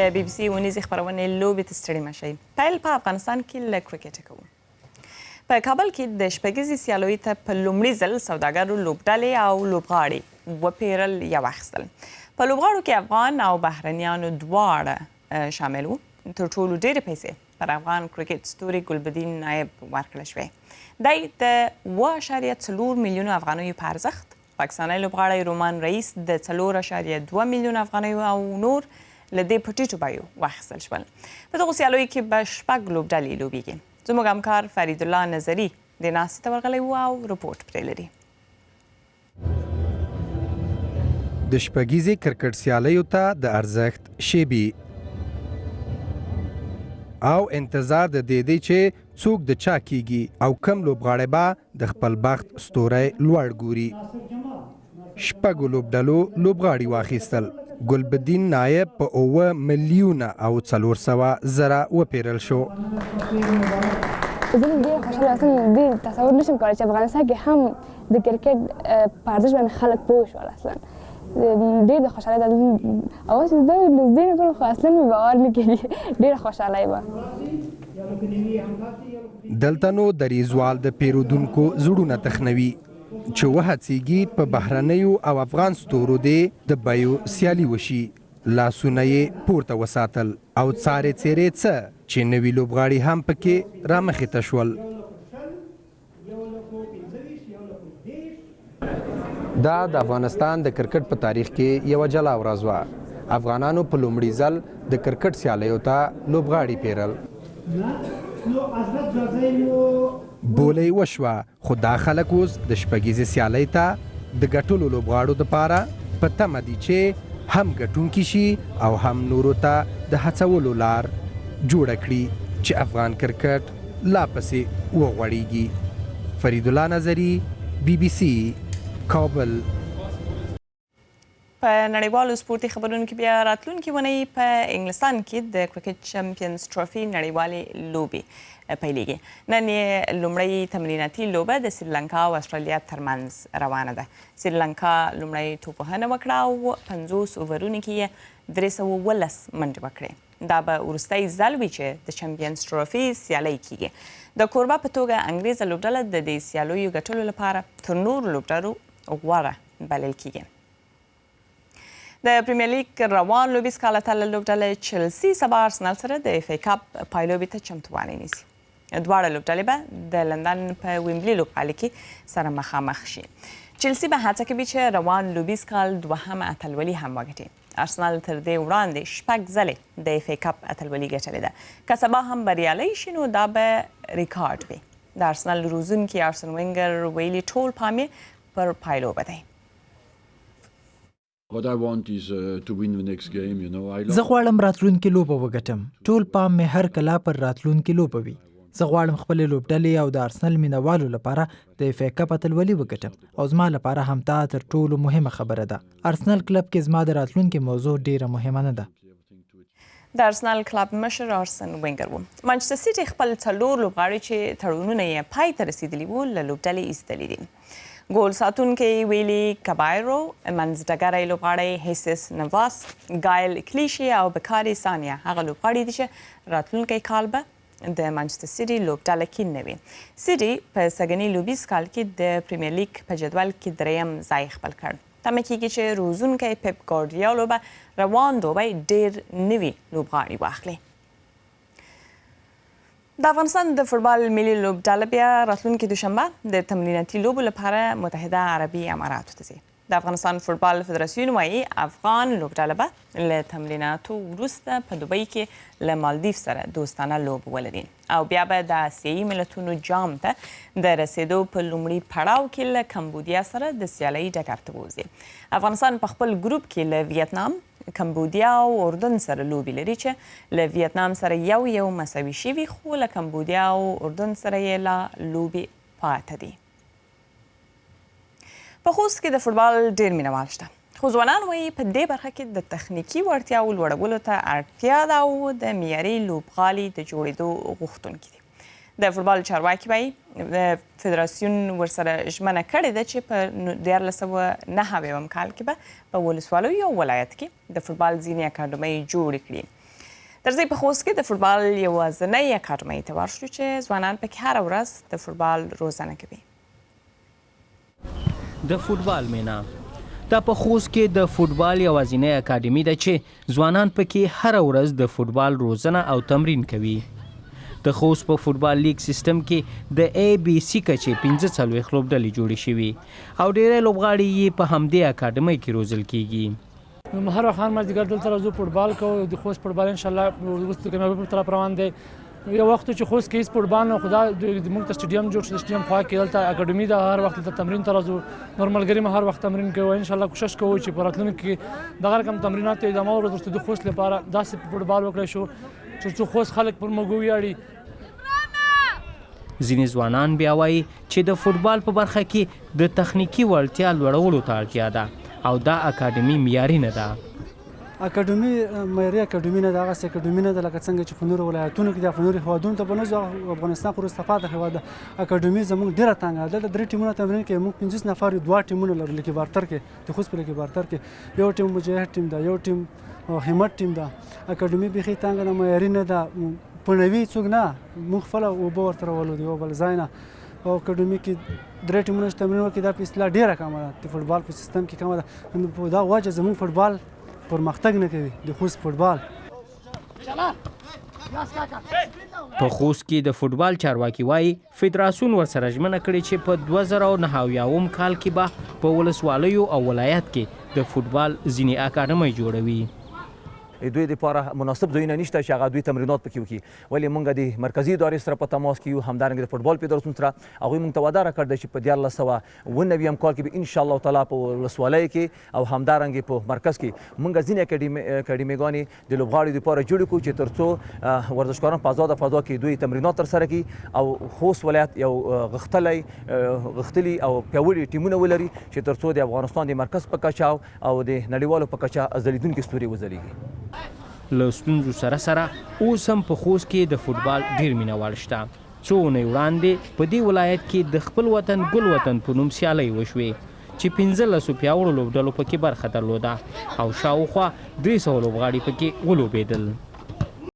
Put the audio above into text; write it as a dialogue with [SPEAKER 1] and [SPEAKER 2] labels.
[SPEAKER 1] د بي بي سي ونیزې خپرونې لوبې ته ستړي مه شئ. پیل په افغانستان کې له کرکټه کوو. په کابل کې د شپږیزې سیالیو ته په لومړي ځل سوداګرو لوبډلې او لوبغاړي وپېرل یا واخیستل. په لوبغاړو کې افغان او بهرنیانو دواړه شامل وو. تر ټولو ډېرې پیسې پر افغان کرکټ ستوري ګلبدین نایب ورکړل شوې. دی د 7.4 میلیونو افغانیو په ارزښت، پاکستانی لوبغاړی رومان رئیس د 4.2 میلیونو افغانیو او نور له دې په ټیټو بیو واخیستل شول. په دغو سیالیو کې به 6 لوبډلې لوبیږي. زموږ همکار فرید الله نظري د ناستې ته ورغلی و او رپورټ پرې لري.
[SPEAKER 2] د شپږیزې کرکټ سیالیو ته د ارزښت شیبې او انتظار د دې دی چې څوک د چا کیږي او کم لوبغاړی به د خپل بخت ستوری لوړ ګوري. 6 لوبډلو لوبغاړي واخیستل. ګلبدین نایب په 9 میلیونه او 400,000 وپېرل شو.
[SPEAKER 3] زه ډېره خوشحاله یم. ډېر تصور نشم کولی چې افغانستان کې هم د کرکټ په ارزښت باندې خلک پوه شول. اصلا ډېر د خوشحالۍ دا اواز دا نږدې نه کړم خو اصلا مې باور نه کېږي. ډېره خوشحالۍ وه.
[SPEAKER 2] دلته نو دریځوال د پیرودونکو زړونه تخنوي چې وهڅېږي په بهرنیو او افغان ستورو دې د بیو سیالي وشي. لاسونه یې پورته وساتل او څارې څیرې څه چې نوي لوبغاړي هم پکې رامخې ته شول. دا د افغانستان د کرکټ په تاریخ کې یوه جلا ورځ وه. افغانانو په لومړي ځل د کرکټ سیالیو ته لوبغاړي پیرل. بولۍ وشوه، خو دا خلک اوس د شپږیزې سیالۍ ته د ګټلو لوبغاړو دپاره په تمه دي چې هم ګټونکي شي او هم نورو ته د هڅولو لار جوړه کړي چې افغان کرکټ لا پسې وغوړېږي. فرید الله نظري، بي بي سي، کابل.
[SPEAKER 1] په نړیوالو سپورتي خبرونو کې بیا راتلونکي اونۍ په انګلستان کې د کرکټ چمپینز ټرافي نړیوالې لوبې پیلیږي. نن یې لومړی تمریناتي لوبه د سریلانکا او استرالیا ترمنځ روانه ده. سریلانکا لومړی توپوهنه وکړه او 50 اوورونو کې یې 319 منډې وکړې. دا به وروستی ځل وي چې د چمپینز ټرافي سیالۍ کیږي. د کوربه په توګه انګریزه لوبډله د دې سیالیو ګټلو لپاره تر نورو لوبډلو غوره بلل کیږي. د پریمیر لیګ روان لوبیز کال اتله لوبډله چلسي سبا ارسنال سره د اف ای کپ پایلوبې ته چمتووالی نیسي. دواړه لوبډلې به د لندن په ویمبلي لوبغالي کې سره مخامخ شي. چلسي به هڅه کوي چې روان لوبیز کال دوهمه اتلولي هم وګټي. ارسنال تر دې وړاندې 6 ځلې د اف ای کپ اتلولي ګټلې ده. که سبا هم بریالی شي نو دا به ریکارډ وي. د ارسنال روزونکي آرسن وینګر ویلي ټول پام یې پر پایلوبه دی.
[SPEAKER 4] زه غواړم راتلونکې لوبه وګټم. ټول پام مې هر کله پر راتلونکې لوبه وي. زه غواړم خپلې لوبډلې او د ارسنل مینوالو لپاره د اف ای کپ اتلولي وګټم او زما لپاره هم دا تر ټولو مهمه خبره ده. ارسنل کلب کې زما د راتلونکې موضوع ډیره مهمه نه ده.
[SPEAKER 1] د ارسنل کلب مشر آرسن وینګر و. مانچستر سیټي خپل 4 لوبغاړي چې تړونونه یې پای ته رسیدلي وو له لوبډلې ایستلي دي. ګول ساتونکی ویلي کبایرو، منځډګری لوبغاړی هیسس نواس، ګایل کلیشي او بکاري سانیا هغه لوبغاړي دي چې راتلونکی کال به د مانچستر سیټي لوبډله کې نه وي. سیټي په سږني لوبیز کال کې د پریمیر لیګ په جدول کې 3م ځای خپل کړ. تمه کیږي چې روزونکی پپ ګارډیولا به روان دوبی ډېر نوي لوبغاړي واخلي. د افغانستان د فوټبال ملي لوبډله بیا راتلونکي دوشنبه د تمریناتي لوبو لپاره متحده عربي اماراتو ته ځي. د افغانستان فوټبال فدراسیون وایي افغان لوبډله به له تمریناتو وروسته په دوبۍ کې له مالدیف سره دوستانه لوبه ولري او بیا به د اسیایي ملتونو جام ته د رسیدو په لومړي پړاو کې له کمبودیا سره د سیالۍ ډګر ته ووځي. افغانستان په خپل ګروپ کې له ویتنام، کمبودیا او اردن سره لوبې لري چې له ویتنام سره یو مساوي شوي خو له کمبودیا او اردن سره یې لا لوبې پاته دي. په خوست کې د فوټبال ډېر مینوال شته خو ځوانان وایي په دې برخه کې د تخنیکي وړتیاو لوړولو ته اړتیا ده او د معیاري لوبغالي د جوړېدو غوښتونکي دي. د فوټبال چارواکي وایي د فدراسیون ورسره ژمنه کړې ده چې په 1999 کال کې به په ولسوالیو ولایت کې د فوټبال ځینې اکاډمۍ جوړې کړي. درځئ په خوست کې د فوټبال یوازینۍ اکاډمۍ ته ورشو چې ځوانان پکې هره ورځ د فوټبال روزنه کوي.
[SPEAKER 5] د فوټبال مینا دا په خوست کې د فوټبال یوازینۍ اکاډمي ده چې ځوانان پکې هره ورځ د فوټبال روزنه او تمرین کوي. د خوست په فوټبال لیګ سیستم کې د ABC کچې 15 لوبډلې جوړې شوي او ډېری لوبغاړي یې په همدې اکاډمۍ کې روزل کیږي.
[SPEAKER 6] هر وخت مازدیګر دلته راځو فوټبال کوو. د خوست فوټبال انشاءالله اوس د کامیابۍ په طرف روان دی. یو وخت چې خوست کې هیڅ فوټبال نه خو دا موږ ته سټیډیم جوړ شو. د سټیډیم خوا کې دلته اکاډمي ده. هر وخت دلته تمرین ته راځو. نور ملګري مو هر وخت تمرین کوي. انشاءالله کوشش کوو چې په راتلونکي کې دغه رقم تمرینات ته ادامه ورکړو د خوست لپاره داسې فوټبال وکړی شو چې خوست خلک پر موږ ویاړي.
[SPEAKER 5] ځینې ځوانان بیا وایي چې د فوټبال په برخه کې د تخنیکي وړتیا لوړولو ته اړتیا ده او دا اکاډمي معیاري نه ده.
[SPEAKER 7] اکاډمي معیاري اکاډمي نه ده. هغسې اکاډمي نه ده لکه څنګه چې په نورو ولایتونو کې ده. په نورو هېوادونو ته به نه ځو. افغانستان خو وروسته پاتې هېواد ده. اکاډمي زموږ ډېره تنګه ده. دلته 3 ټیمونه تمرین کوي. موږ 15 نفر 2 ټیمونه لرو. لیکي بارتر کې د خوست په لیکي بارتر کې یو ټیم مجاهد ټیم ده، یو ټیم همت ټیم ده. اکاډمي بیخي تنګه ده، معیاري نه ده. پنوي څوک نه، موږ خپله اوبه ورته راولو د یو بل ځای نه. او اکاډمي کې 3 ټیمونه چې تمرین وکړي دا په اصطلاح ډېره کمه ده. د فوټبال په سیستم کې کمه ده. په دا وجه زموږ فوټبال پرمختګ نه کوي د خوست فوټبال.
[SPEAKER 5] په خوست کې د فوټبال چارواکي وایي فدراسیون ورسره ژمنه کړې چې په 2009 کال کې به په ولسوالیو او ولایت کې د فوټبال ځینې اکاډمۍ جوړوي.
[SPEAKER 8] دوی لپاره مناسب ځایونه نشته چې هغه دوی تمرینات پکې وکړي. ولې موږ د مرکزي ادارې سره په تماس کې یو، همدارنګه د فوټبال فدراسیون سره. هغوی موږ ته وعده راکړې ده چې په 1999 کال کې به انشاءالله تعالی په ولسوالۍ کې او همدارنګه په مرکز کې موږ ځینې اکاډمیګانې د لوبغاړو لپاره جوړې کړو چې تر څو ورزشکاران په آزاده فضا کې دوی تمرینات ترسره کړي او خوست ولایت یو غښتلي او پیاوړي ټیمونه ولري چې تر څو د افغانستان د مرکز په کچه او د نړیوالو په کچه ځلیدونکي ستوري وځلیږي.
[SPEAKER 5] له ستونزو سره سره اوس هم په خوست کې د فوټبال ډېر مینهوال شته. څو اونۍ وړاندې په دې ولایت کې د خپل وطن ګل وطن په نوم سیالۍ وشوې چې 15 پیاوړو لوبډلو پکې برخه درلوده او شاوخوا 300 لوبغاړي پکې ولوبېدل.